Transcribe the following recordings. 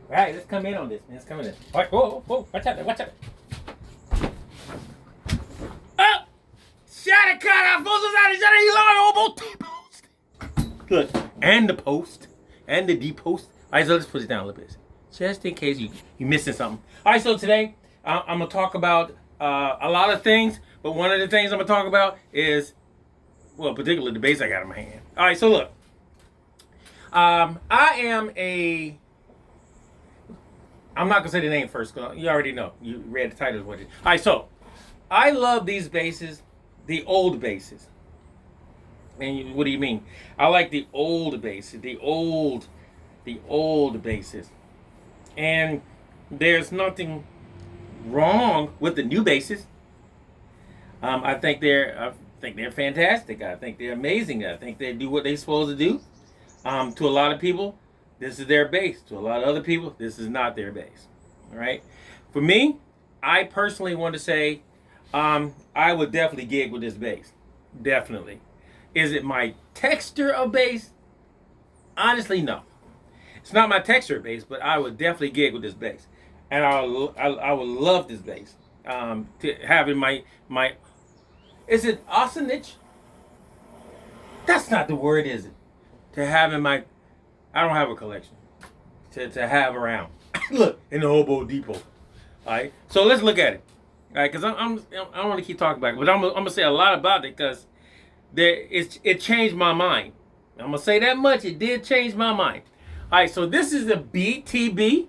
All right, let's come in on this, man. Let's come in. All right, whoa, whoa, watch out there, watch out there. Oh! Shut it, cut out, fools out of shut it, you long T-post. Look, and the post, and the D-post. All right, so let's put it down a little bit. Just in case you missing something. All right, so today, I'm going to talk about a lot of things, but one of the things I'm going to talk about is, well, particularly the bass I got in my hand. All right, so look. I'm not gonna say the name first, because you already know. You read the title of what it is. All right, so I love these basses, the old basses. And what do you mean? I like the old basses, the old basses. And there's nothing wrong with the new basses. I think they're fantastic. I think they're amazing. I think they do what they're supposed to do. To a lot of people, this is their bass. To a lot of other people, this is not their bass. All right. For me, I personally want to say, I would definitely gig with this bass. Definitely. Is it my texture of bass? Honestly, no. It's not my texture of bass, but I would definitely gig with this bass, and I would love this bass. To having my is it Ossinich? That's not the word, is it? To have in my, I don't have a collection to have around. Look, in the Hobo Depot. All right, so let's look at it. All right, because I don't want to keep talking about it, but I'm gonna say a lot about it because it changed my mind. I'm gonna say that much. It did change my mind. All right, so this is the BTB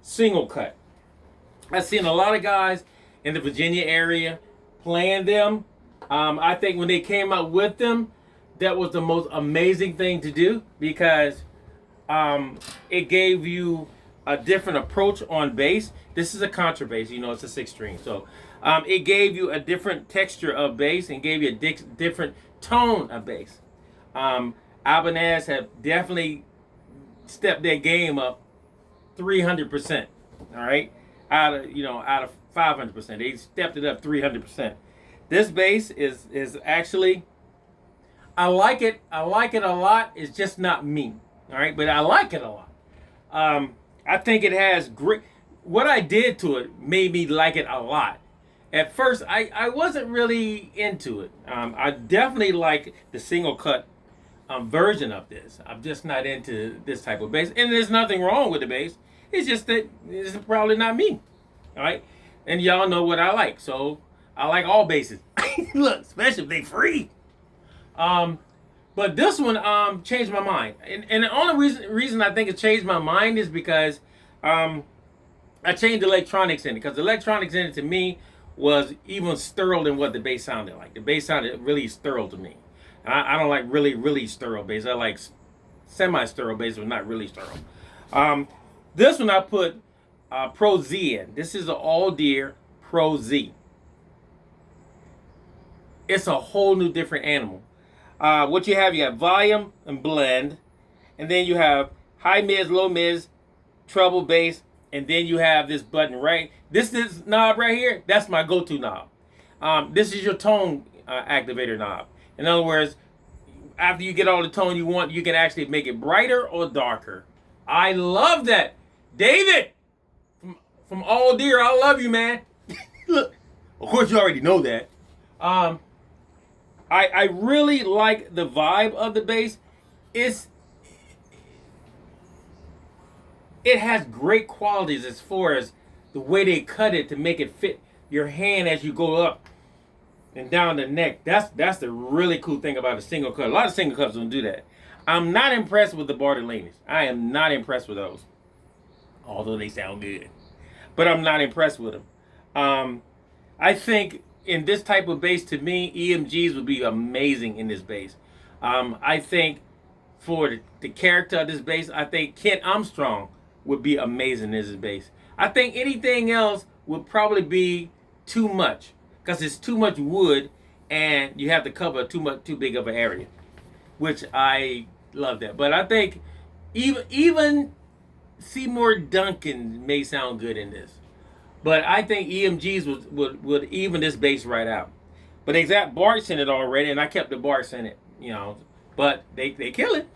single cut. I've seen a lot of guys in the Virginia area playing them. I think when they came out with them, that was the most amazing thing to do because it gave you a different approach on bass. This is a contrabass, you know, it's a 6-string. So it gave you a different texture of bass and gave you a different tone of bass. IBANEZ have definitely stepped their game up 300%. All right, out of 500%, they stepped it up 300%. This bass is actually, I like it a lot. It's just not me. All right, but I like it a lot. I think it has great. What I did to it made me like it a lot. At first, I wasn't really into it. I definitely like the single cut version of this. I'm just not into this type of bass, and there's nothing wrong with the bass. It's just that it's probably not me. All right, and y'all know what I like, so I like all basses. Look, especially if they free. But this one changed my mind, and the only reason I think it changed my mind is because I changed the electronics in it, because the electronics in it to me was even sterile than what the bass sounded like. The bass sounded really sterile to me. I don't like really sterile bass. I like semi-sterile bass, but not really sterile. This one I put Pro Z in. This is an all-deer Pro Z. It's a whole new different animal. What you have volume and blend, and then you have high mids, low mids, treble bass, and then you have this button right. This knob right here, that's my go-to knob. This is your tone activator knob. In other words, after you get all the tone you want, you can actually make it brighter or darker. I love that. David, from All Deer, I love you, man. Look, of course you already know that. I really like the vibe of the bass. It has great qualities as far as the way they cut it to make it fit your hand as you go up and down the neck. That's the really cool thing about a single cut. A lot of single cuts don't do that. I'm not impressed with the Bartolinis. I am not impressed with those, although they sound good. But I'm not impressed with them. I think in this type of bass, to me, EMGs would be amazing in this bass. I think for the character of this bass, I think Kent Armstrong would be amazing in this bass. I think anything else would probably be too much, because it's too much wood and you have to cover too big of an area, which I love that. But I think even Seymour Duncan may sound good in this. But I think EMGs would even this bass right out. But they got Barks in it already, and I kept the Barks in it, But they kill it.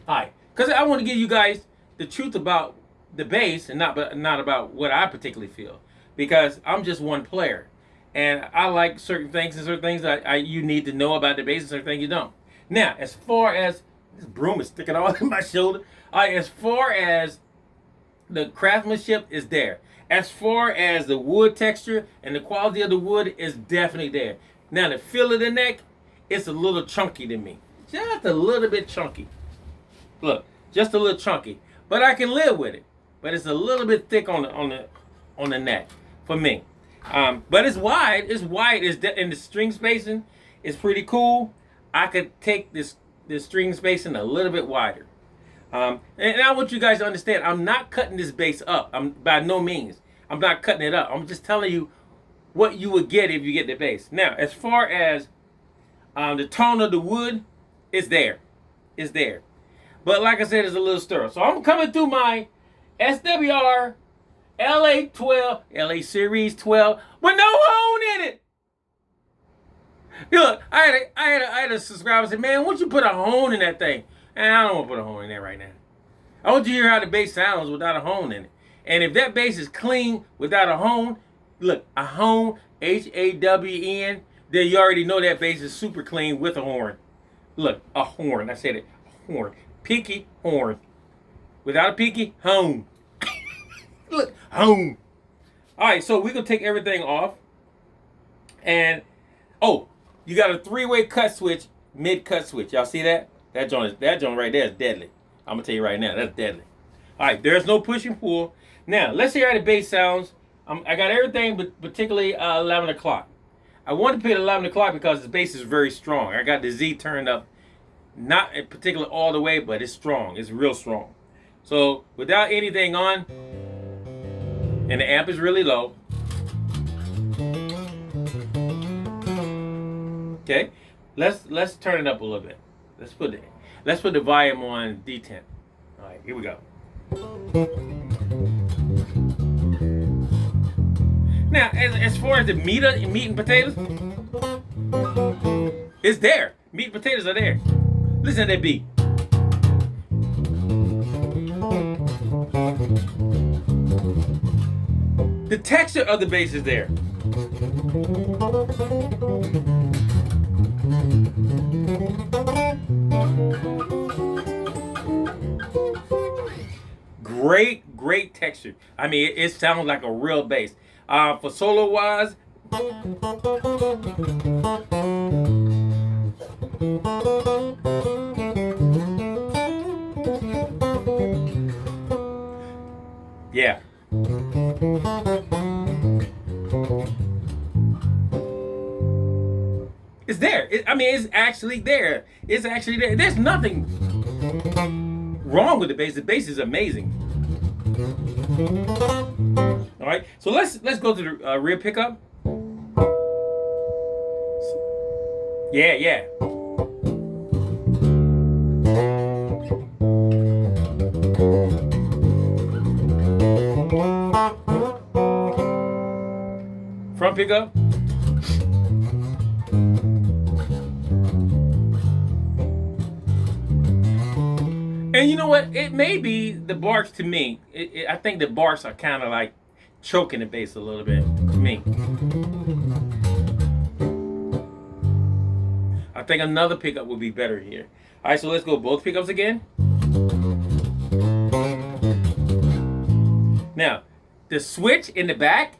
All right. Because I want to give you guys the truth about the bass and not about what I particularly feel, because I'm just one player, and I like certain things and certain things that you need to know about the bass and certain things you don't. Now, as far as this broom is sticking all in my shoulder, as far as the craftsmanship is there. As far as the wood texture and the quality of the wood is definitely there. Now the feel of the neck, it's a little chunky to me. Just a little bit chunky. Look, just a little chunky. But I can live with it. But it's a little bit thick on the neck for me. But it's wide. It's wide. And the string spacing is pretty cool. I could take this string spacing a little bit wider. And I want you guys to understand, I'm not cutting this bass up. I'm by no means. I'm not cutting it up. I'm just telling you what you would get if you get the bass. Now, as far as the tone of the wood, it's there. It's there. But like I said, it's a little stir. So I'm coming through my SWR LA Series 12 with no hone in it. Look, I had a subscriber say, man, why don't you put a hone in that thing? And I don't want to put a hone in there right now. I want you to hear how the bass sounds without a hone in it. And if that bass is clean without a hone, look, a hone, H-A-W-N, then you already know that bass is super clean with a horn. Look, a horn. I said it. A horn. Pinky, horn. Without a pinky, hone. Look, hone. All right, so we're going to take everything off. And, oh, you got a three-way cut switch, mid-cut switch. Y'all see that? That joint right there is deadly. I'm going to tell you right now, that's deadly. All right, there's no push and pull. Now, let's hear how the bass sounds. I got everything, but particularly 11 o'clock. I wanted to play at 11 o'clock because the bass is very strong. I got the Z turned up, not in particular all the way, but it's strong. It's real strong. So, without anything on, and the amp is really low. Okay, let's turn it up a little bit. Let's put the volume on D10. All right, here we go. Now, as far as the meat and potatoes, it's there. Meat and potatoes are there. Listen to that beat. The texture of the bass is there. Great texture. I mean, it sounds like a real bass. For solo wise, yeah. It's there. It's actually there. It's actually there. There's nothing wrong with the bass. The bass is amazing. All right. So let's go to the rear pickup. Yeah. Front pickup. And you know what? It may be the barks to me. I think the barks are kind of like choking the bass a little bit to me. I think another pickup would be better here. All right, so let's go both pickups again. Now, the switch in the back,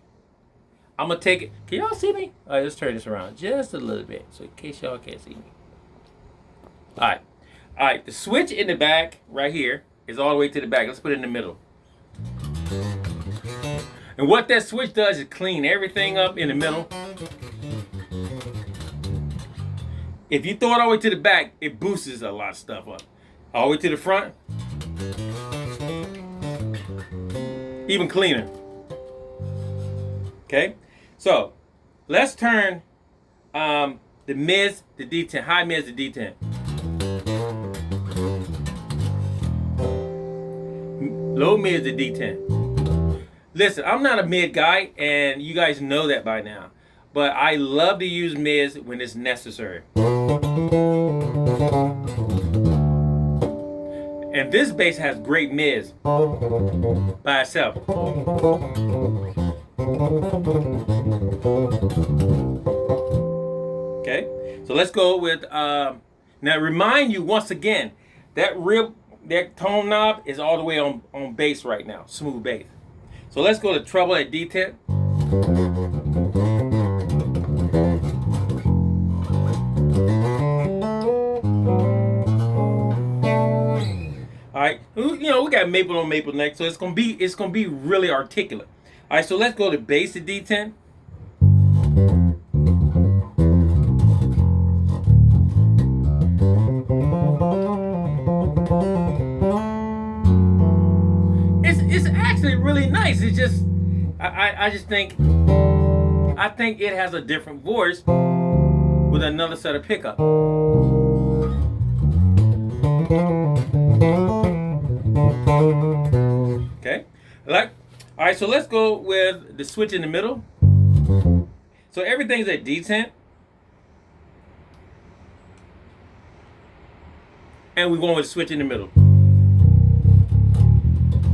I'm going to take it. Can y'all see me? All right, let's turn this around just a little bit so in case y'all can't see me. All right, the switch in the back right here is all the way to the back. Let's put it in the middle. And what that switch does is clean everything up in the middle. If you throw it all the way to the back, it boosts a lot of stuff up. All the way to the front, even cleaner. Okay, so let's turn the mids to D10, high mids to D10. Low mids to D10. Listen, I'm not a mid guy, and you guys know that by now. But I love to use mids when it's necessary. And And this bass has great mids by itself. Okay, so let's go with, now remind you once again, that tone knob is all the way on bass right now, smooth bass. So let's go to treble at D10. All right, you know, we got maple on maple neck, so it's gonna be really articulate. All right, so let's go to bass at D10. It's actually really nice. It's just I just think it has a different voice with another set of pickup. Okay, all right, so let's go with the switch in the middle. So everything's at D10, and we're going with the switch in the middle.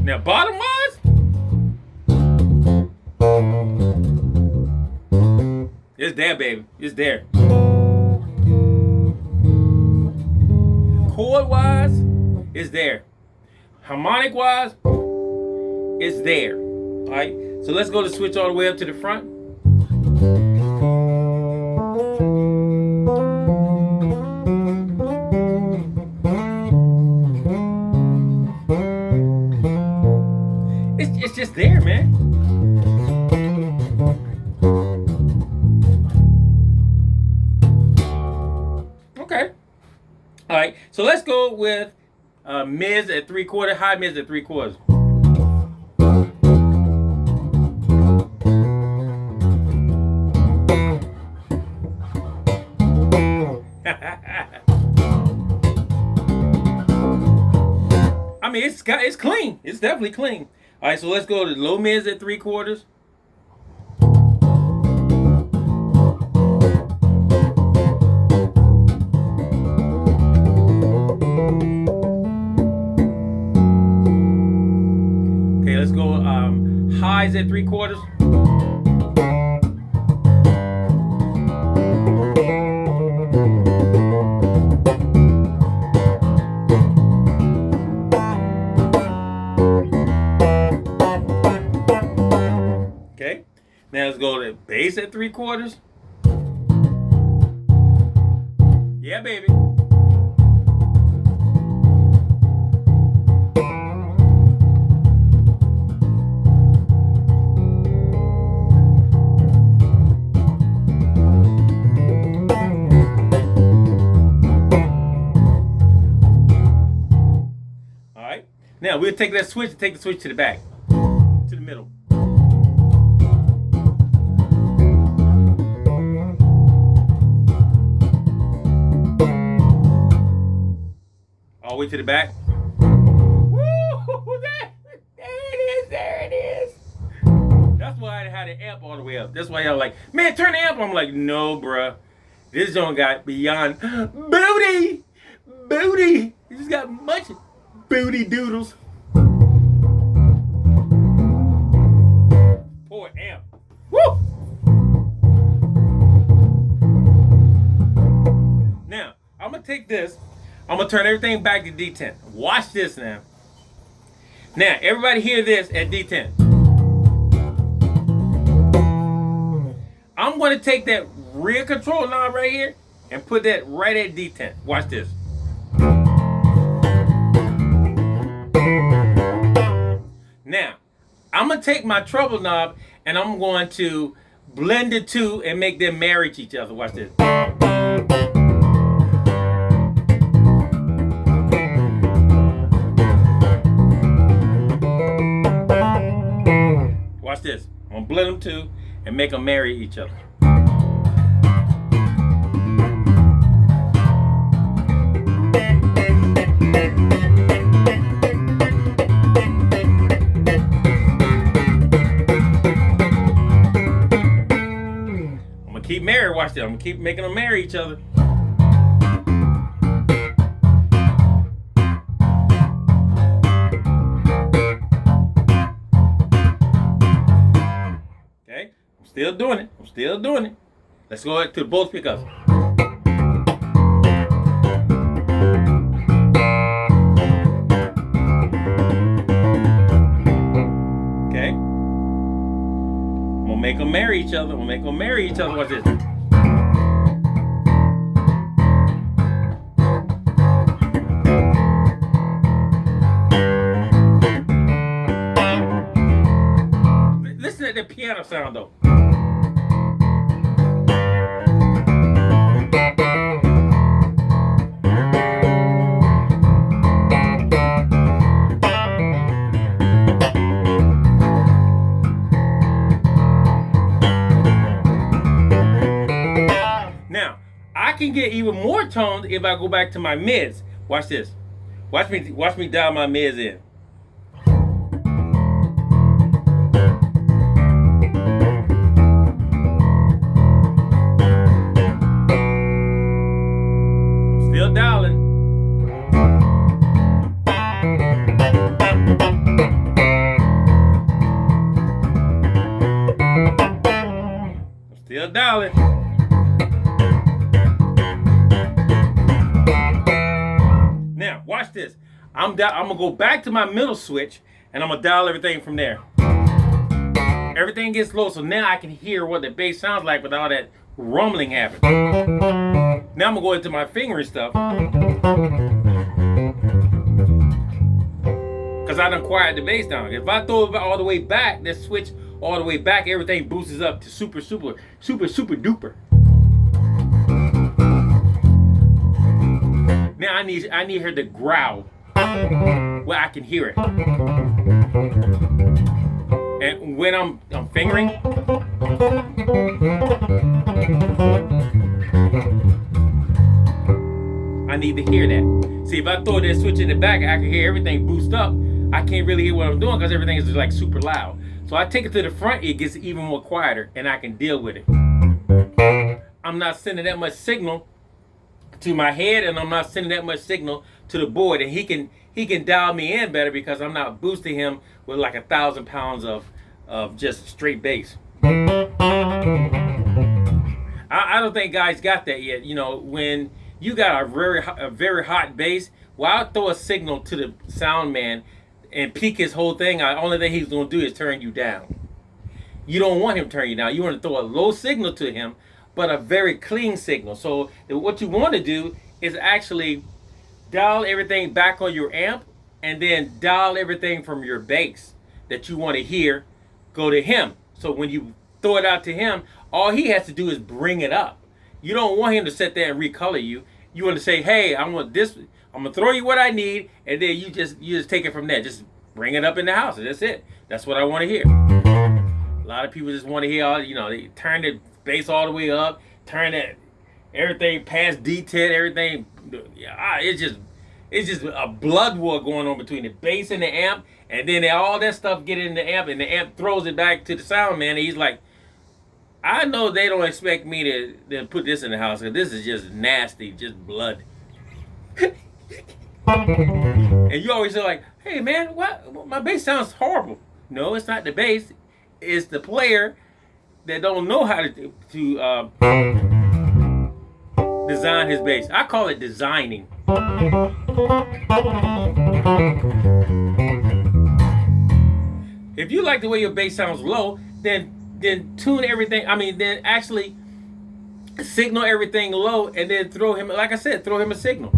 Now bottom wise, it's there, baby, it's there. Chord wise, it's there. Harmonic wise, it's there. All right, so let's go to switch all the way up to the front. It's just there, man. Okay. All right, so let's go with mids at 3/4, high mids at 3/4. I mean, it's clean. It's definitely clean. All right, so let's go to low mids at 3/4. Okay, let's go highs at 3/4. Now let's go to bass at 3/4. Yeah, baby. All right. Now we'll take that switch and take the switch to the back, to the middle. All the way to the back. Woo! There it is. That's why I had the amp all the way up. That's why y'all like, man, turn the amp on. I'm like, no, bruh. This joint got beyond booty. Booty. It just got much booty doodles. Poor amp. Woo! Now, I'm going to take this. I'm going to turn everything back to D10. Watch this now. Now, everybody hear this at D10. I'm going to take that rear control knob right here and put that right at D10. Watch this. Now, I'm going to take my treble knob and I'm going to blend the two and make them marry each other. Watch this. Watch this. I'm going to blend them two and make them marry each other. I'm going to keep married. Watch this. I'm going to keep making them marry each other. still doing it. I'm still doing it. Let's go to both pickups. Okay. I'm gonna make them marry each other. Watch this. Listen to the piano sound though. Now, I can get even more toned if I go back to my mids. Watch this. Watch me dial my mids in. Still dialing. Still dialing. Now, watch this. I'm gonna go back to my middle switch and I'm gonna dial everything from there. Everything gets low, so now I can hear what the bass sounds like without that rumbling happening. Now I'm gonna go into my fingering stuff. Cause I done quieted the bass down. If I throw it all the way back, that switch all the way back, everything boosts up to super duper. Now I need her to growl where I can hear it. And when I'm fingering, I need to hear that. See, if I throw that switch in the back, I can hear everything boost up. I can't really hear what I'm doing because everything is like super loud. So I take it to the front, it gets even more quieter, and I can deal with it. I'm not sending that much signal to my head, and I'm not sending that much signal to the board, and he can dial me in better because I'm not boosting him with like 1,000 pounds of just straight bass. I don't think guys got that yet. You know, when you got a very hot bass, well, I'll throw a signal to the sound man and peak his whole thing. The only thing he's gonna do is turn you down. You don't want him to turn you down. You want to throw a low signal to him, but a very clean signal. So what you want to do is actually dial everything back on your amp and then dial everything from your bass that you want to hear go to him. So when you throw it out to him, all he has to do is bring it up. You don't want him to sit there and recolor you. You want to say, hey, I want this. I'm gonna throw you what I need, and then you just take it from there. Just bring it up in the house. That's it. That's what I want to hear. A lot of people just want to hear all, they turn the bass all the way up, turn that everything past D10, everything. It's just a blood war going on between the bass and the amp, and then all that stuff get in the amp, and the amp throws it back to the sound man, and he's like, I know they don't expect me to put this in the house, because this is just nasty, just blood. And you always say like, hey man, what? My bass sounds horrible. No, it's not the bass. It's the player that don't know how to design his bass. I call it designing. If you like the way your bass sounds low, then tune everything. Then actually signal everything low, and then throw him, like I said, throw him a signal.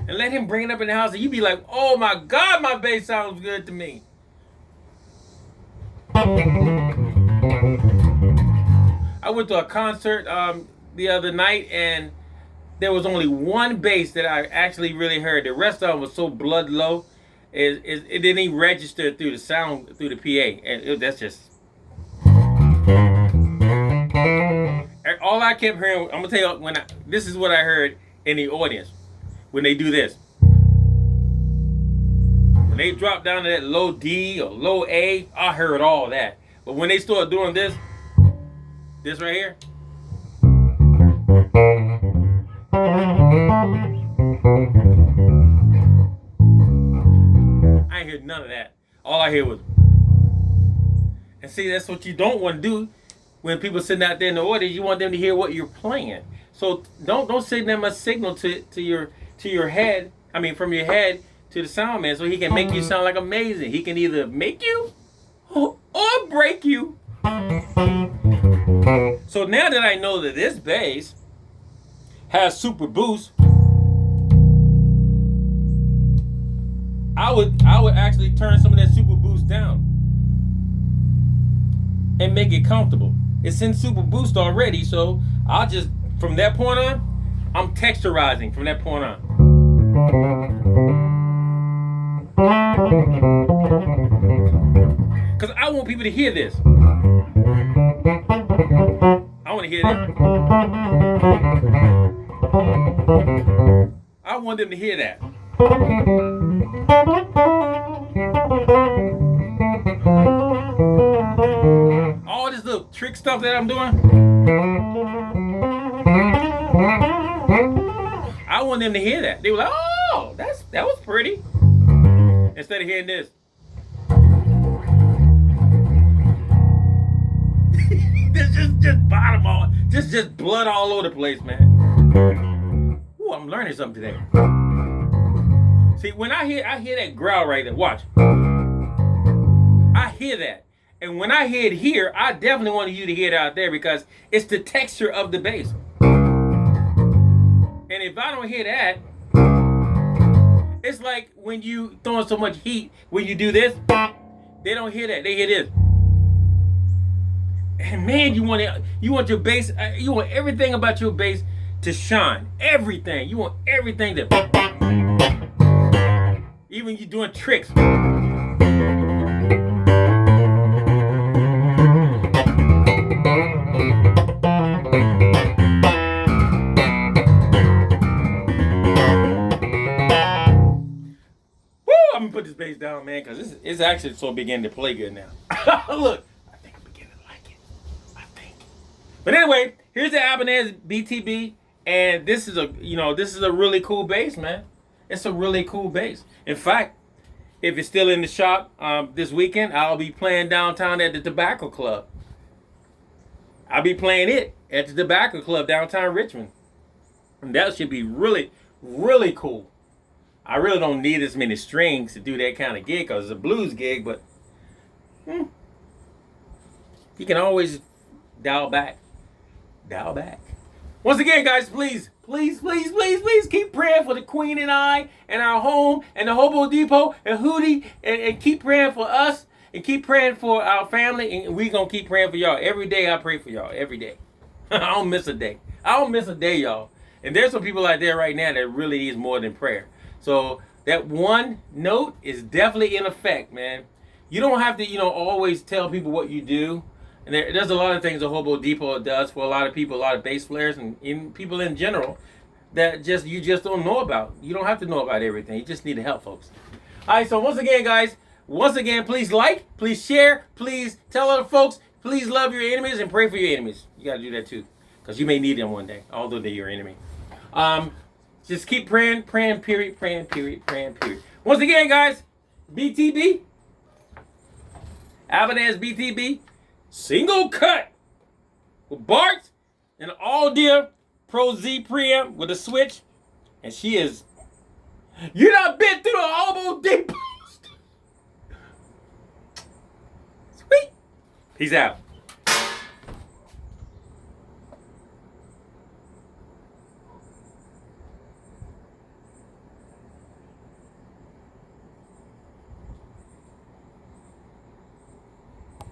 And let him bring it up in the house, and you be like, oh my God, my bass sounds good to me. I went to a concert the other night, and there was only one bass that I actually really heard. The rest of them was so blood low, it didn't even register through the sound, through the PA. And that's just... All I kept hearing, I'm going to tell you, this is what I heard in the audience. When they do this, when they drop down to that low D or low A, I heard all that. But when they start doing this right here, I ain't heard none of that. All I hear was, and see, that's what you don't want to do when people sitting out there in the audience, you want them to hear what you're playing. So don't send them a signal to your head. I mean, from your head to the sound man, so he can make you sound like amazing. He can either make you or break you. So now that I know that this bass has super boost, I would actually turn some of that super boost down and make it comfortable. It's in super boost already, so I'll just, from that point on, I'm texturizing from that point on. Because I want people to hear this. I want to hear that. I want them to hear that. All this little trick stuff that I'm doing, I want them to hear that. They were like, oh, that was pretty. Instead of hearing this. This just bottom all, just blood all over the place, man. Ooh, I'm learning something today. See, when I hear that growl right there, watch. I hear that. And when I hear it here, I definitely want you to hear it out there because it's the texture of the bass. And if I don't hear that, it's like when you throwing so much heat, when you do this, they don't hear that. They hear this. And man, you want your bass, you want everything about your bass to shine. Everything. You want everything to, even you doing tricks. I'm gonna put this bass down, man, because it's actually so beginning to play good now. Look, I think I'm beginning to like it. I think. But anyway, here's the IBANEZ BTB, and this is a really cool bass, man. It's a really cool bass. In fact, if it's still in the shop this weekend, I'll be playing downtown at the Tobacco Club. I'll be playing it at the Tobacco Club downtown Richmond, and that should be really, really cool. I really don't need as many strings to do that kind of gig because it's a blues gig, but you can always dial back. Dial back. Once again, guys, please keep praying for the Queen and I and our home and the Hobo Depot and Hootie and keep praying for us and keep praying for our family, and we're going to keep praying for y'all. Every day I pray for y'all. Every day. I don't miss a day. I don't miss a day, y'all. And there's some people out there right now that really needs more than prayer. So that one note is definitely in effect, man. You don't have to, always tell people what you do. And there's a lot of things the Hobo Depot does for a lot of people, a lot of bass players and even people in general that you just don't know about. You don't have to know about everything. You just need to help folks. All right, so once again, guys, please like, please share, please tell other folks, please love your enemies and pray for your enemies. You got to do that too, because you may need them one day, although they're your enemy. Just keep praying, period. Once again, guys, BTB, IBANEZ BTB, single cut with Bart and an all-dear Pro Z preamp with a switch. And she is, you done been through the Hobo Depot. Sweet. Peace out.